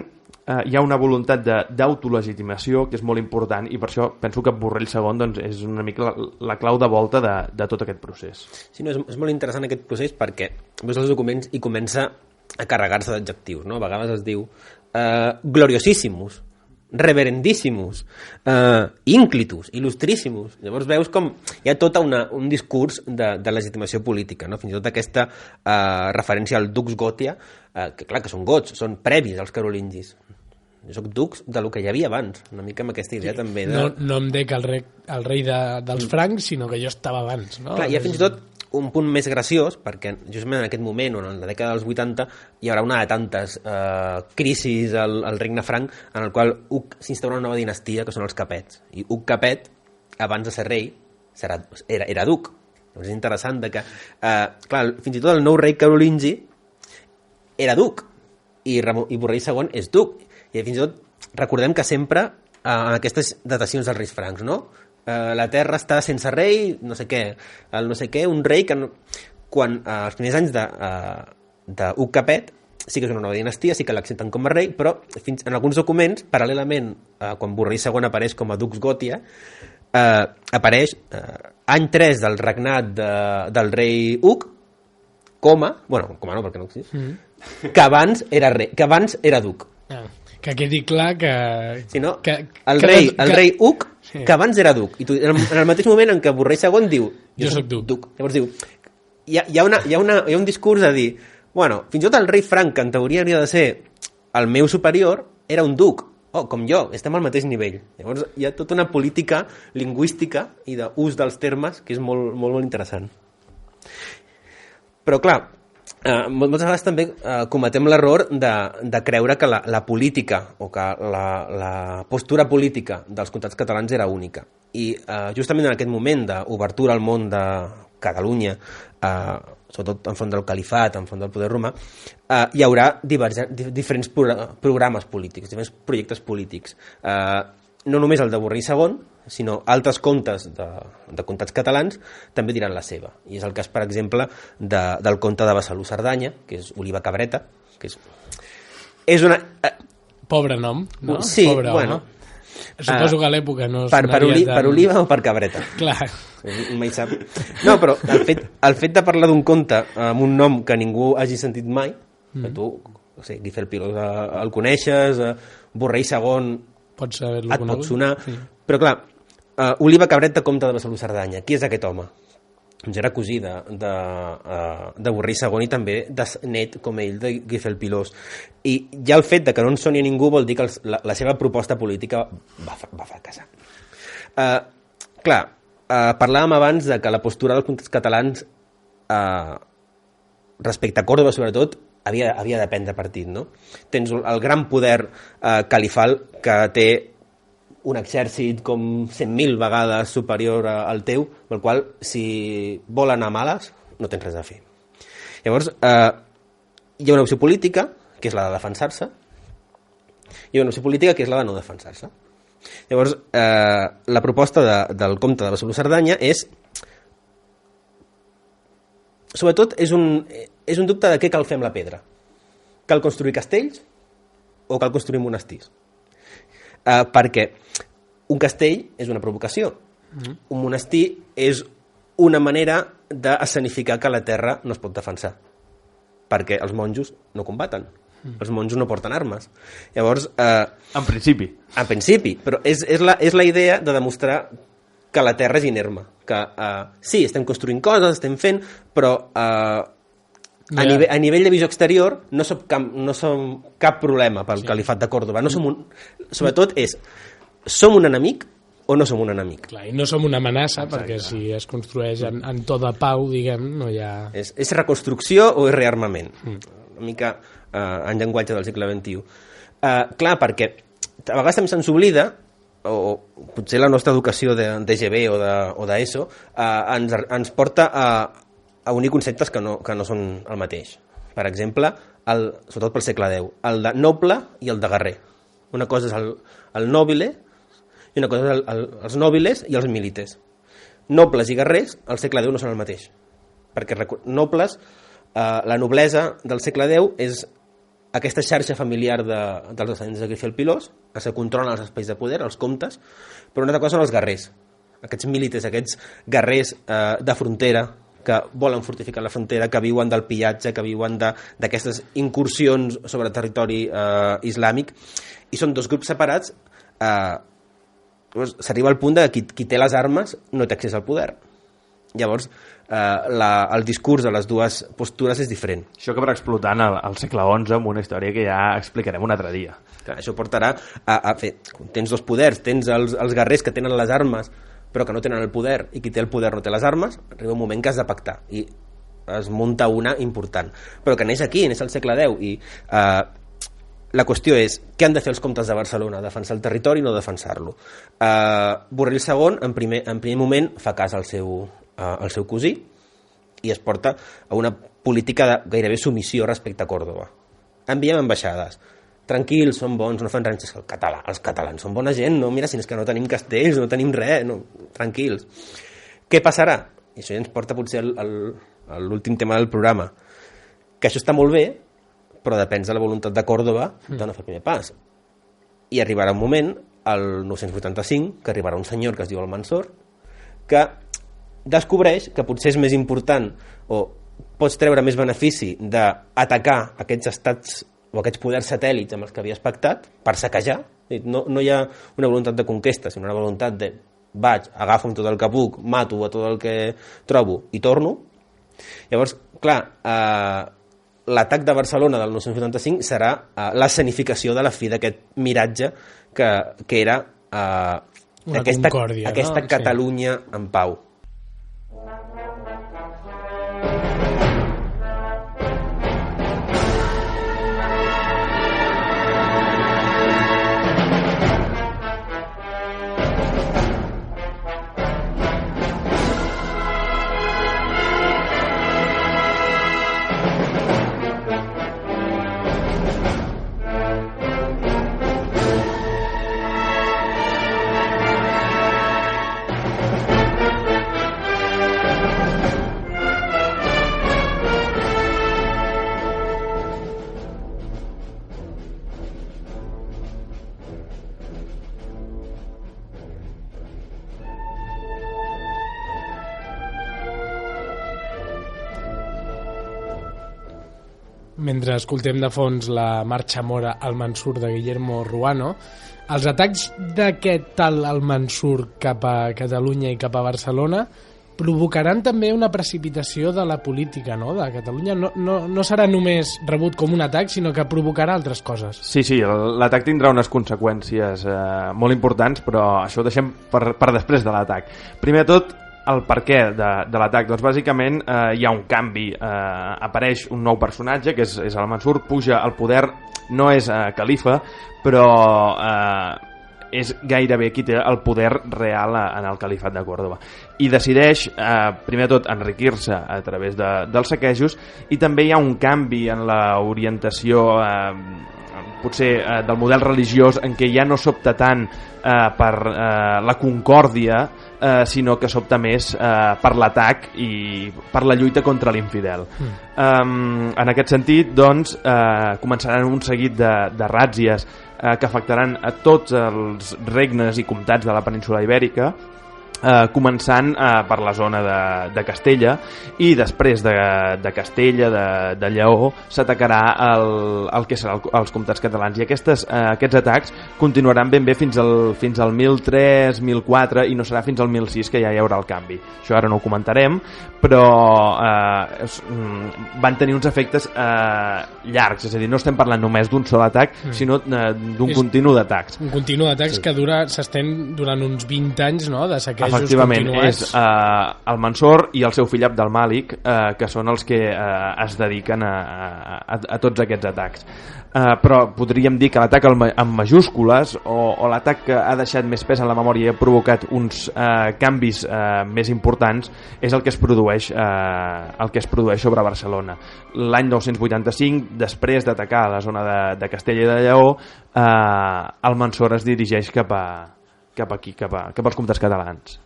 hi ha una voluntat d'autolegitimació que és molt important, i per això penso que Borrell II doncs, és una mica la clau de volta de tot aquest procés. Sí, no, és molt interessant aquest procés, perquè veus els documents i comença a carregar-se d'adjectius, no? A vegades es diu gloriosíssimus, reverendíssimus, ínclitus, il·lustríssimus. Llavors veus com hi ha tot un discurs de legitimació política, no? Fins i tot aquesta referència al dux Gòtia, que clar que són gots, són previs als carolingis. Jo soc dux del que hi havia abans, una mica amb aquesta idea també de... No em dec el rei dels francs, sinó que jo estava abans, no? Clar, hi ha fins i tot un punt més graciós, perquè justament en aquest moment, o en la dècada dels 80, hi haurà una de tantes crisis al regne franc, en el qual s'instaura una nova dinastia, que són els Capets. I Hug Capet, abans de ser rei, era duc. Llavors és interessant que, clar, fins i tot el nou rei carolingi era duc, i Borrell II és duc. I fins i tot recordem que sempre en aquestes datacions dels reis francs, no? La terra està sense rei, no sé què, un rei que quan els primers anys de Hug Capet sí que és una nova dinastia, sí que l'accepten com a rei, però en alguns documents, paral·lelament, quan Borrell II apareix com a Dux Gotia, apareix any 3 del regnat del rei Hug, coma no, perquè no existe, que abans era rei, que abans era duc. Que quedi clar que... Sí, no? El rei Hug, que abans era duc. I tu, en el mateix moment en què Borrell II diu jo soc duc. Llavors diu, hi ha un discurs de dir, bueno, fins i tot el rei Franc, que en teoria hauria de ser el meu superior, era un duc. Oh, com jo, estem al mateix nivell. Llavors hi ha tota una política lingüística i d'ús dels termes que és molt, molt, molt interessant. Però clar, moltes vegades també cometem l'error de creure que la política o que la postura política dels comtats catalans era única. I justament en aquest moment d'obertura al món de Catalunya, sobretot enfront del califat, enfront del poder romà, hi haurà diferents programes polítics, diferents projectes polítics. No només el de Borrell II, sinó altres comtes de comtats catalans també diran la seva. I és el cas, per exemple, del comte de Besalú Cerdanya, que és Oliva Cabreta, que és una... Pobre nom, no? Sí, pobre bueno... home. Suposo que a l'època no per Oliva o per Cabreta? Clar. Mai sap. No, però el fet de parlar d'un conte amb un nom que ningú hagi sentit mai, que tu, no sé, Guifré el Pilós el coneixes, Borrell II Pots haver-lo et conegut. pot sonar, Sí. però clar, Oliva Cabreta, comte de Besalú Cerdanya, qui és aquest home? Doncs era cosí de Borrell II i també de net, com ell, de Guifré el Pilós. I ja el fet de que no en soni a ningú vol dir que la seva proposta política va fracassar. Clar, parlàvem abans de que la postura dels comtats catalans respecte a Còrdova, sobretot, havia de prendre partit, no? Tens el gran poder califal que té un exèrcit com 100.000 vegades superior al teu, pel qual, si vol anar a males, no tens res a fer. Llavors, hi ha una opció política, que és la de defensar-se, i hi ha una opció política, que és la de no defensar-se. Llavors, la proposta del comte de Besalú Cerdanya és... Sobretot, és un dubte de què cal fer amb la pedra. Cal construir castells o cal construir monestirs? Perquè un castell és una provocació. Un monestir és una manera d'escenificar que la terra no es pot defensar, perquè els monjos no combaten, els monjos no porten armes. Llavors, en principi, però és la idea de demostrar que la terra és inerme, que sí, estem construint coses, estem fent, però a nivell de visió exterior no som cap problema pel califat de Còrdova. Sobretot som un enemic o no som un enemic. Clar, i no som una amenaça, perquè si es construeix en to de pau, diguem, no hi ha... És reconstrucció o és rearmament? Una mica en llenguatge del segle XXI. Clar, perquè a vegades també se'ns oblida, o potser la nostra educació d'EGB o d'ESO ens porta a unir conceptes que no són el mateix. Per exemple, sobretot pel segle X, el de noble i el de guerrer. Una cosa és el nobile i una cosa és els nobiles i els milites. Nobles i guerrers al segle X no són el mateix. Perquè nobles, la noblesa del segle X és aquesta xarxa familiar dels descendents de Guifré el Pilós, que se controlen els espais de poder, els comtes, però una altra cosa són els guerrers. Aquests milites, aquests guerrers de frontera, que volen fortificar la frontera, que viuen del pillatge, que viuen d'aquestes incursions sobre territori islàmic, i són dos grups separats. S'arriba al punt de que qui té les armes no té accés al poder. Llavors, el discurs de les dues postures és diferent. Això acabarà explotant al segle XI amb una història que ja explicarem un altre dia. Clar, això portarà a fer... Tens dos poders, tens els guerrers que tenen les armes però que no tenen el poder, i qui té el poder no té les armes, arriba un moment que has de pactar, i es munta una important. Però que neix aquí, neix al segle X, i la qüestió és què han de fer els comtes de Barcelona? Defensar el territori i no defensar-lo. Borrell II, en primer moment, fa cas al seu cosí i es porta a una política de gairebé submissió respecte a Còrdova. Enviem ambaixades. Tranquils, són bons, no fan res. Els catalans són bona gent, no? Mira, si és que no tenim castells, no tenim res, no, tranquils. Què passarà? I això ja ens porta potser a l'últim tema del programa. Que això està molt bé, però depèn de la voluntat de Còrdova de no fer el primer pas. I arribarà un moment, el 985, que arribarà un senyor que es diu Almansor, que descobreix que potser és més important o pots treure més benefici d'atacar aquests estats o aquests poders satèl·lits amb els que havies pactat per saquejar. No hi ha una voluntat de conquesta, sinó una voluntat de vaig, agafo tot el que puc, mato a tot el que trobo i torno. Llavors, clar, l'atac de Barcelona del 985 serà l'escenificació de la fi d'aquest miratge que era aquesta Catalunya en pau. Mentre escoltem de fons la marxa mora al Mansur de Guillermo Ruano, els atacs d'aquest tal al Mansur cap a Catalunya i cap a Barcelona provocaran també una precipitació de la política, no?, de Catalunya. No serà només rebut com un atac, sinó que provocarà altres coses. Sí, l'atac tindrà unes conseqüències molt importants, però això ho deixem per després de l'atac. Primer de tot, el perquè de l'atac. Doncs bàsicament hi ha un canvi, apareix un nou personatge que és el Mansur, puja al poder, no és califa, però és gairebé qui té el poder real en el califat de Còrdova, i decideix primer de tot enriquir-se a través dels saquejos, i també hi ha un canvi en l'orientació potser del model religiós, en què ja no s'opta tant per la concòrdia, sinó que s'opta més per l'atac i per la lluita contra l'infidel. En aquest sentit, doncs, començaran un seguit de ràtzies que afectaran a tots els regnes i comtats de la península ibèrica, començant per la zona de Castella, i després de Castella, de Lleó, s'atacarà el que serà els comtats catalans, i aquests atacs continuaran ben bé fins al 1003, 1004, i no serà fins al 1006 que ja hi haurà el canvi. Això ara no ho comentarem, però van tenir uns efectes llargs, és a dir, no estem parlant només d'un sol atac, sinó d'un continu d'atacs. Un continu d'atacs que s'estén durant uns 20 anys, no?, de saquejos. Efectivament, és el Mansor i el seu fill Abd al-Màlik, que són els que es dediquen a tots aquests atacs. Però podríem dir que l'atac amb majúscules, o l'atac que ha deixat més pes en la memòria i ha provocat uns canvis més importants, és el que es produeix sobre Barcelona. L'any 985, després d'atacar la zona de Castella i de Lleó, el Mansor es dirigeix cap aquí, cap als comtats catalans.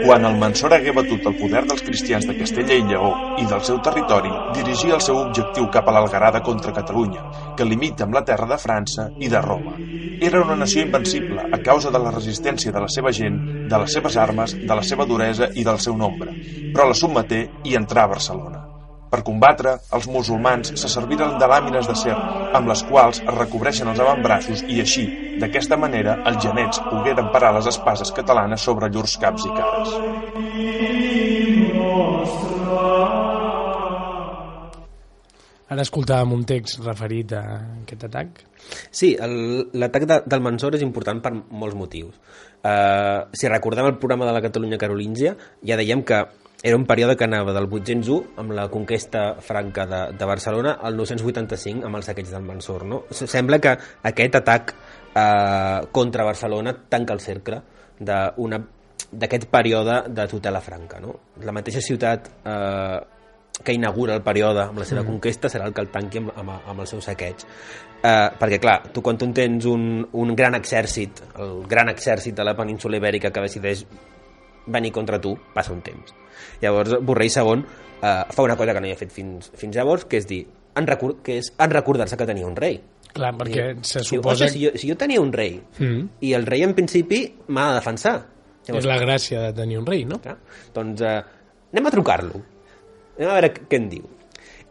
Quan el Mansor hagué batut el poder dels cristians de Castella i Lleó i del seu territori, dirigia el seu objectiu cap a l'Algarada contra Catalunya, que limita amb la terra de França i de Roma. Era una nació invencible a causa de la resistència de la seva gent, de les seves armes, de la seva duresa i del seu nombre, però la sotmeté i entrà a Barcelona. Per combatre, els musulmans se serviren de làmines d'acer, amb les quals es recobreixen els avantbraços, i així, d'aquesta manera, els genets pogueren parar les espases catalanes sobre llurs caps i cares. Ara escoltàvem un text referit a aquest atac. Sí, l'atac del Mansor és important per molts motius. Si recordem el programa de la Catalunya carolíngia, ja dèiem que era un període que anava del 801, amb la conquesta franca de Barcelona, al 985, amb el saqueig del Mansor, no? Sembla que aquest atac contra Barcelona tanca el cercle d'aquest període de tutela franca, no? La mateixa ciutat que inaugura el període amb la seva conquesta serà el que el tanqui amb el seu saqueig. Perquè, clar, tu quan tu tens un gran exèrcit, el gran exèrcit de la península ibèrica, que decideix venir contra tu passa un temps. Llavors Borrell II fa una cosa que no havia fet fins llavors, que és dir, en recordar-se que tenia un rei. Clar, perquè se Diu, suposa... si jo tenia un rei i el rei en principi m'ha de defensar. Llavors, és la gràcia de tenir un rei, no? clar, doncs anem a trucar-lo, anem a veure què en diu.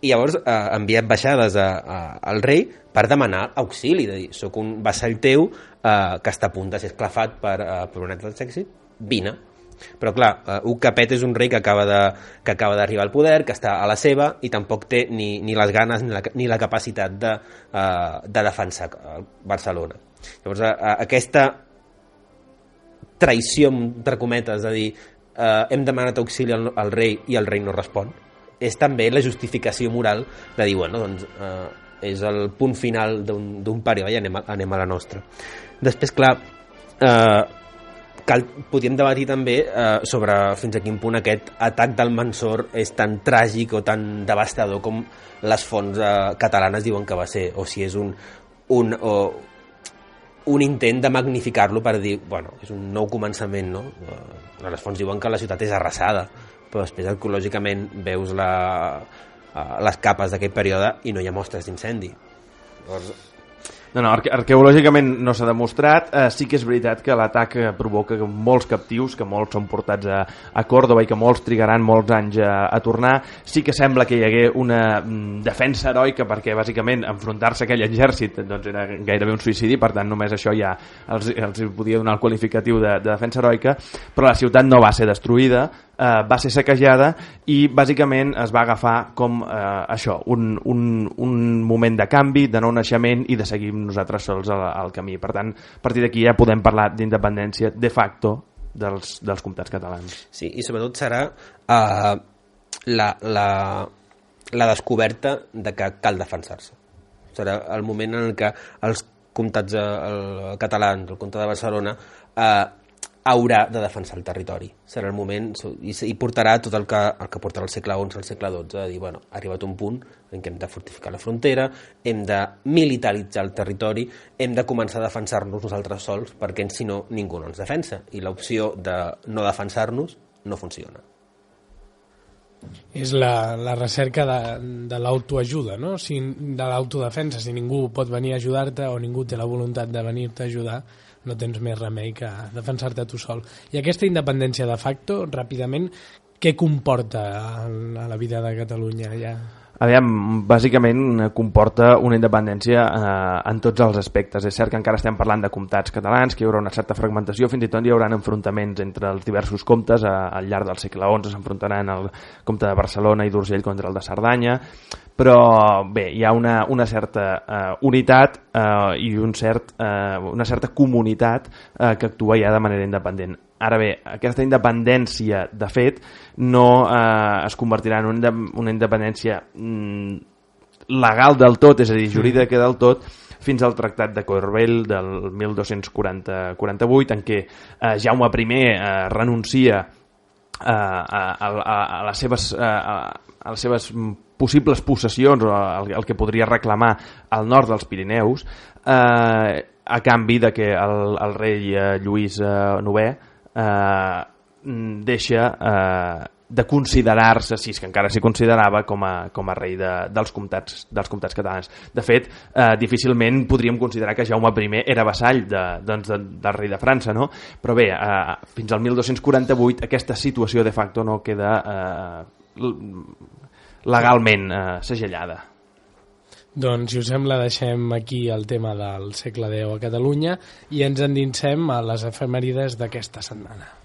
I llavors envia ambaixades al rei per demanar auxili, de dir, soc un vassall teu que està a punt de ser esclafat per un altre d'èxit, vine. Però clar, Hug Capet és un rei que acaba d'arribar al poder, que està a la seva i tampoc té ni les ganes ni la capacitat de defensar Barcelona. Llavors aquesta traïció, entre cometes, de dir hem demanat auxili al rei i el rei no respon, és també la justificació moral de dir, bueno, doncs és el punt final d'un període i anem a la nostra. Després, clar, podríem debatir també sobre fins a quin punt aquest atac d'Almansor és tan tràgic o tan devastador com les fonts catalanes diuen que va ser, o si és un intent de magnificar-lo per dir, bueno, és un nou començament, no? Les fonts diuen que la ciutat és arrasada, però després arqueològicament veus les capes d'aquest període i no hi ha mostres d'incendi. Llavors, No, arqueològicament no s'ha demostrat. Sí que és veritat que l'atac provoca molts captius, que molts són portats a Còrdova i que molts trigaran molts anys a tornar. Sí que sembla que hi hagué una defensa heroica, perquè bàsicament enfrontar-se a aquell exèrcit doncs era gairebé un suïcidi, per tant només això ja els podia donar el qualificatiu de defensa heroica, però la ciutat no va ser destruïda, va ser saquejada i bàsicament es va agafar com això, un moment de canvi, de nou naixement i de seguir nosaltres sols al camí. Per tant, a partir d'aquí ja podem parlar d'independència de facto dels comtats catalans. Sí, i sobretot serà la descoberta de que cal defensar-se. Serà el moment en què els comtats catalans, el comtat de Barcelona, haurà de defensar el territori. Serà el moment i portarà tot el que portarà el segle XI al segle XII, de dir, bueno, ha arribat un punt en què hem de fortificar la frontera, hem de militaritzar el territori, hem de començar a defensar-nos nosaltres sols, perquè si no ningú no ens defensa, i l'opció de no defensar-nos no funciona. És la recerca de l'autoajuda, no? De l'autodefensa. Si ningú pot venir a ajudar-te o ningú té la voluntat de venir-te a ajudar, no tens més remei que defensar-te tu sol. I aquesta independència de facto, ràpidament, què comporta a la vida de Catalunya ja? Aviam, bàsicament comporta una independència en tots els aspectes. És cert que encara estem parlant de comtats catalans, que hi haurà una certa fragmentació, fins i tot hi haurà enfrontaments entre els diversos comtes. Al llarg del segle XI s'enfrontaran el comte de Barcelona i d'Urgell contra el de Cerdanya, però bé, hi ha una certa unitat i una certa comunitat que actua ja de manera independent. Ara bé, aquesta independència, de fet, no es convertirà en una independència legal del tot, és a dir, jurídica del tot, fins al Tractat de Corbel del 1248, en què Jaume I renuncia a les seves possibles possessions o el que podria reclamar al nord dels Pirineus a canvi de que el rei Lluís IX deixa de considerar-se, si és que encara s'hi considerava, com a rei dels comtats catalans. De fet, difícilment podríem considerar que Jaume I era vassall del rei de França, no? Però bé, fins al 1248 aquesta situació de facto no queda legalment segellada. Doncs, si us sembla, deixem aquí el tema del segle X a Catalunya i ens endinsem a les efemèrides d'aquesta setmana.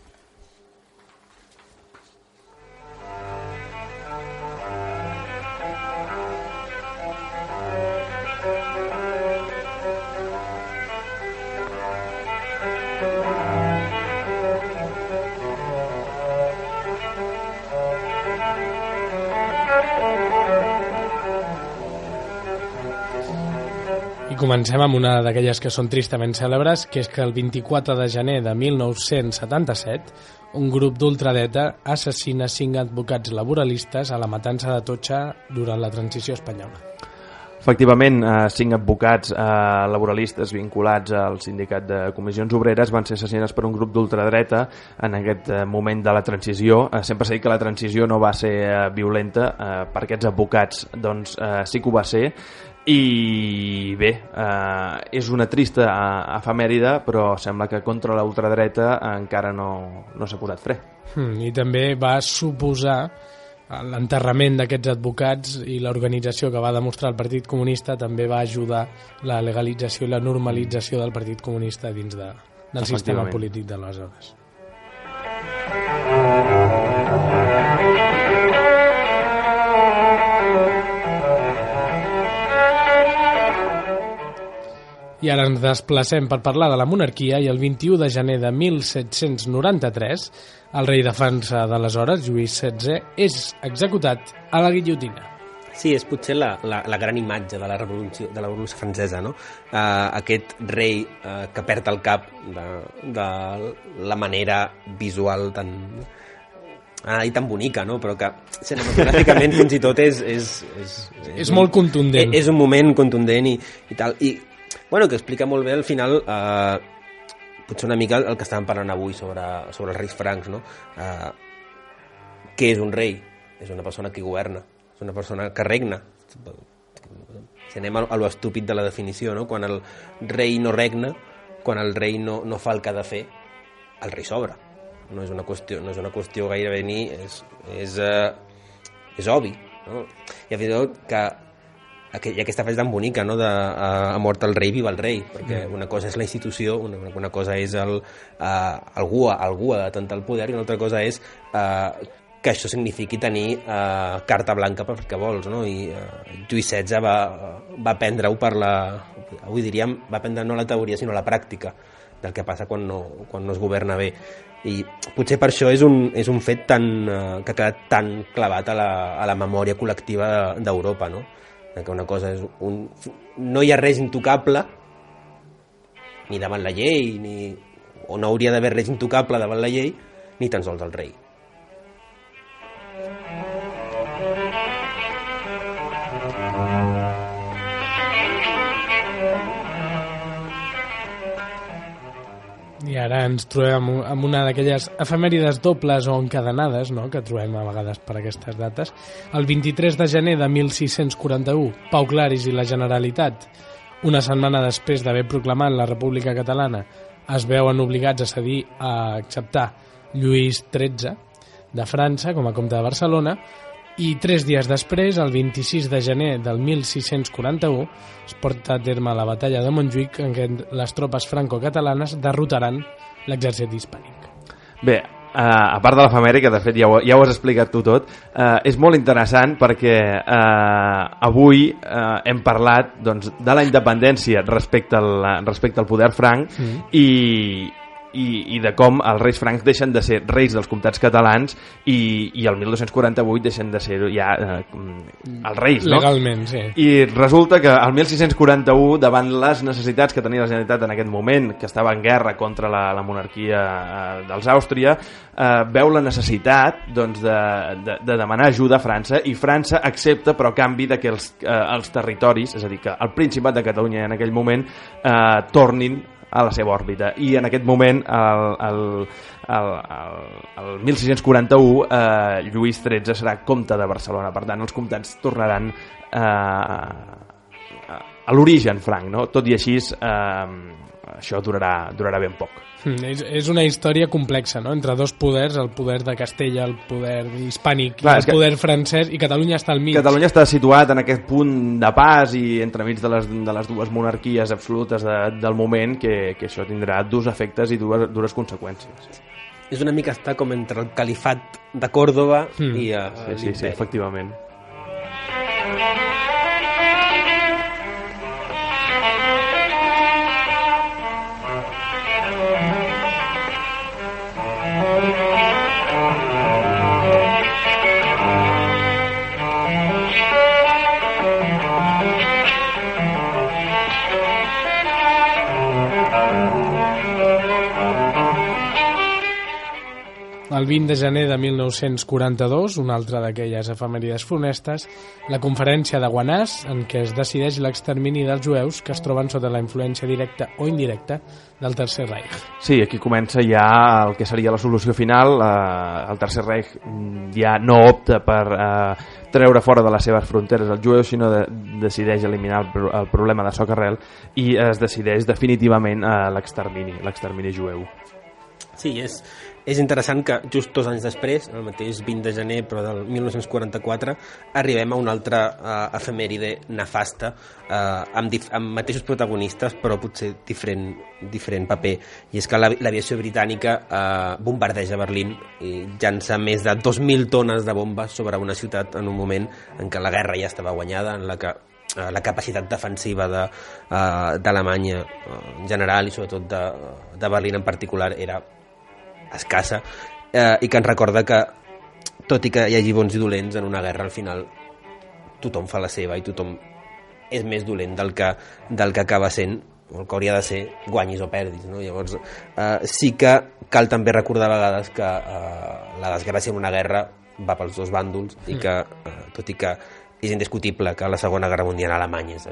Comencem amb una d'aquelles que són tristament cèlebres, que és que el 24 de gener de 1977 un grup d'ultradreta assassina 5 advocats laboralistes a la matança d'Atocha durant la transició espanyola. Efectivament, 5 advocats laboralistes vinculats al sindicat de comissions obreres van ser assassinats per un grup d'ultradreta en aquest moment de la transició. Sempre s'ha dit que la transició no va ser violenta, per aquests advocats doncs, sí que ho va ser. I bé, és una trista efemèride, però sembla que contra la ultradreta encara no s'ha posat fre. I també va suposar l'enterrament d'aquests advocats, i l'organització que va demostrar el Partit Comunista també va ajudar la legalització i la normalització del Partit Comunista dins del sistema polític d'aleshores. I ara ens desplacem per parlar de la monarquia, i el 21 de gener de 1793 el rei de França d'aleshores, Lluís XVI, és executat a la guillotina. Sí, és potser la gran imatge de la Revolució Francesa, no? Aquest rei que perd el cap de la manera visual tan bonica, no? Però que cinematogràficament fins i tot és molt contundent. És un moment contundent i tal. I bueno, que explica molt bé al final potser una mica el que estàvem parlant avui sobre els reis francs, no? Què és un rei? És una persona que governa, és una persona que regna. Si anem a lo estúpid de la definició, no? Quan el rei no regna, quan el rei no fa el que ha de fer, el rei sobra. No és una qüestió gairebé ni... És obvi, no? I fins i tot que i aquesta frase tan bonica, no? Ha mort el rei, viva el rei, perquè una cosa és la institució, una cosa és algú ha de tentar el poder, i una altra cosa és que això signifiqui tenir carta blanca per què vols, no? I Lluís XVI va prendre-ho avui diríem, va prendre no la teoria sinó la pràctica del que passa quan no es governa bé, i potser per això és un fet que ha quedat tan clavat a la memòria col·lectiva d'Europa, no? Que una cosa és no hi ha res intocable ni davant la llei o no hauria d'haver res intocable davant la llei, ni tan sols el rei. I ara ens trobem amb una d'aquelles efemèrides dobles o encadenades, no?, que trobem a vegades per aquestes dates. El 23 de gener de 1641, Pau Claris i la Generalitat, una setmana després d'haver proclamat la República Catalana, es veuen obligats a cedir a acceptar Lluís XIII de França com a comte de Barcelona, i 3 dies després, el 26 de gener del 1641, es porta a terme la batalla de Montjuïc, en què les tropes franco-catalanes derrotaran l'exèrcit hispànic. Bé, a part de l'efemèrica, que de fet ja ho has explicat tu tot, és molt interessant perquè avui hem parlat doncs, de la independència respecte al poder franc i de com els reis francs deixen de ser reis dels comtats catalans i el 1248 deixen de ser ja els reis, no? Legalment, sí. I resulta que el 1641, davant les necessitats que tenia la Generalitat en aquest moment, que estava en guerra contra la monarquia dels Àustria, veu la necessitat doncs, de demanar ajuda a França, i França accepta, però a canvi de que els territoris, és a dir, que el Principat de Catalunya en aquell moment tornin a la seva òrbita, i en aquest moment el 1641 Lluís XIII serà comte de Barcelona. Per tant, els comtats tornaran a l'origen franc, no? Tot i així això durarà ben poc. És una història complexa, no?, entre dos poders, el poder de Castella, el poder hispànic, i el poder francès, i Catalunya està al mig. Catalunya està situat en aquest punt de pas i entremig de les dues monarquies absolutes del moment, que això tindrà durs efectes i dures conseqüències. És una mica estar com entre el califat de Còrdova i sí, efectivament. el 20 de gener de 1942, una altra d'aquelles efemèrides funestes, la conferència de Guanàs, en què es decideix l'extermini dels jueus que es troben sota la influència directa o indirecta del Tercer Reich. Sí, aquí comença ja el que seria la solució final. El Tercer Reich ja no opta per treure fora de les seves fronteres els jueus, sinó decideix eliminar el problema de soca arrel i es decideix definitivament l'extermini jueu. Sí, és interessant que just 2 anys després, el mateix 20 de gener però del 1944, arribem a una altra efemèride nefasta amb mateixos protagonistes però potser diferent paper, i és que l'aviació britànica bombardeja Berlín i llança més de 2.000 tones de bombes sobre una ciutat en un moment en què la guerra ja estava guanyada, en la que la capacitat defensiva d'Alemanya en general i sobretot de Berlín en particular era escassa, i que ens recorda que tot i que hi hagi bons i dolents en una guerra, al final tothom fa la seva i tothom és més dolent del que acaba sent, o el que hauria de ser, guanyis o perdis, no? Llavors sí que cal també recordar a vegades que la desgràcia en una guerra va pels dos bàndols i que tot i que és indiscutible que la Segona Guerra Mundial a Alemanya és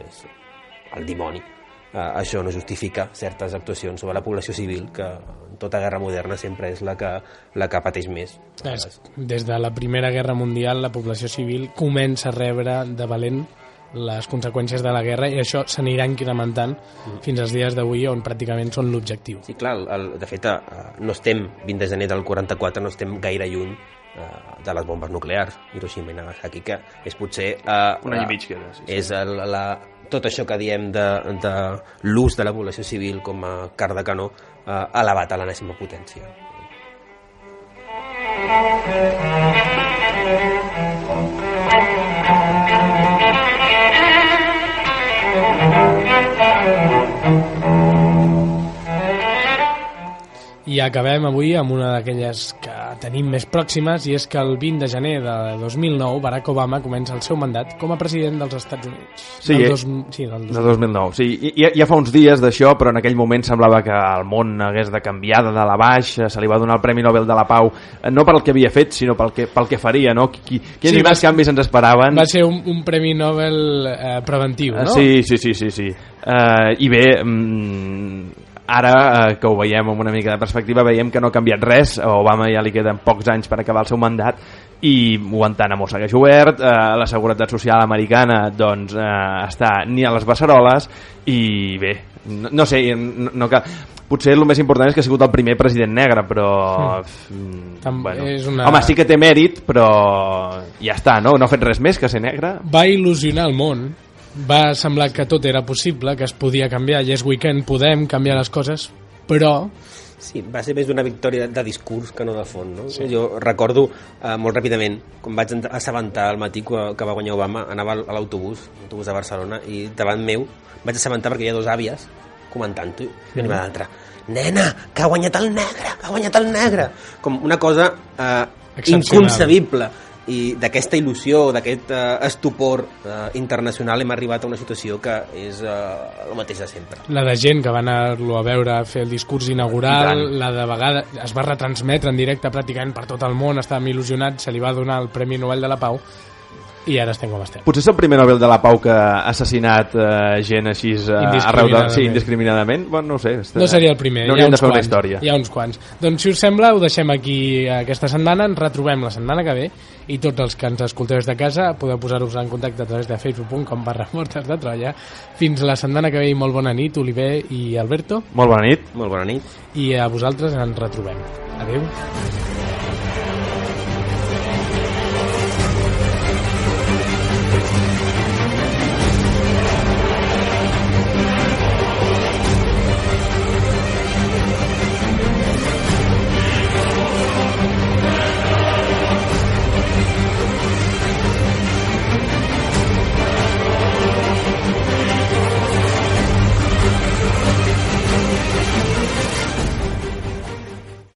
el dimoni, això no justifica certes actuacions sobre la població civil, que en tota guerra moderna sempre és la que pateix més. Des de la Primera Guerra Mundial la població civil comença a rebre de valent les conseqüències de la guerra i això s'anirà incrementant fins als dies d'avui, on pràcticament són l'objectiu. Sí, clar, de fet no estem 20 de gener del 44, no estem gaire lluny de les bombes nuclears, Hiroshima i Nagasaki, que és potser un any i mig queda, sí. És tot això que diem de l'ús de la població civil com a carn de canó elevat a l'enèsima potència. I acabem avui amb una d'aquelles que tenim més pròximes, i és que el 20 de gener de 2009 Barack Obama comença el seu mandat com a president dels Estats Units. Sí, del 2009. Sí, ja fa uns dies d'això, però en aquell moment semblava que el món hagués de canviar de dalt a baix. Se li va donar el Premi Nobel de la Pau, no pel que havia fet, sinó pel que faria, no? Quins grans canvis ens esperaven? Va ser un Premi Nobel preventiu, no? Sí. I bé, ara que ho veiem amb una mica de perspectiva, veiem que no ha canviat res. A Obama ja li queden pocs anys per acabar el seu mandat i Guantánamo segueix obert, la seguretat social americana doncs està ni a les beceroles i bé, no sé, no cal. Potser el més important és que ha sigut el primer president negre, però bueno. Home, sí que té mèrit, però ja està, no ha fet res més que ser negre. Va il·lusionar el món, va semblar que tot era possible, que es podia canviar, yes we can, podem canviar les coses, però... Sí, va ser més d'una victòria de discurs que no de fons, no? Sí. Jo recordo molt ràpidament, quan vaig assabentar al matí que va guanyar Obama, anava a l'autobús de Barcelona, i davant meu vaig assabentar perquè hi ha 2 àvies comentant-ho, i una d'altra, nena, que ha guanyat el negre, com una cosa inconcebible. I d'aquesta il·lusió, d'aquest estupor internacional hem arribat a una situació que és el mateix de sempre. La de gent que va anar-lo a veure a fer el discurs inaugural, la de vegada es va retransmetre en directe pràcticament per tot el món, estàvem il·lusionats, se li va donar el Premi Nobel de la Pau i ara estem com estem. Potser és el primer Nobel de la Pau que ha assassinat gent així arreu indiscriminadament. Bueno, no ho sé. No seria el primer, no hauríem de fer una història. Hi ha uns quants. Doncs si us sembla ho deixem aquí aquesta setmana, ens retrobem la setmana que ve i tots els que ens escolteu des de casa podeu posar-vos en contacte a través de facebook.com/Mortes de Troia. Fins la setmana que ve i molt bona nit, Oliver i Alberto. Molt bona nit. Molt bona nit. I a vosaltres ens retrobem. Adéu.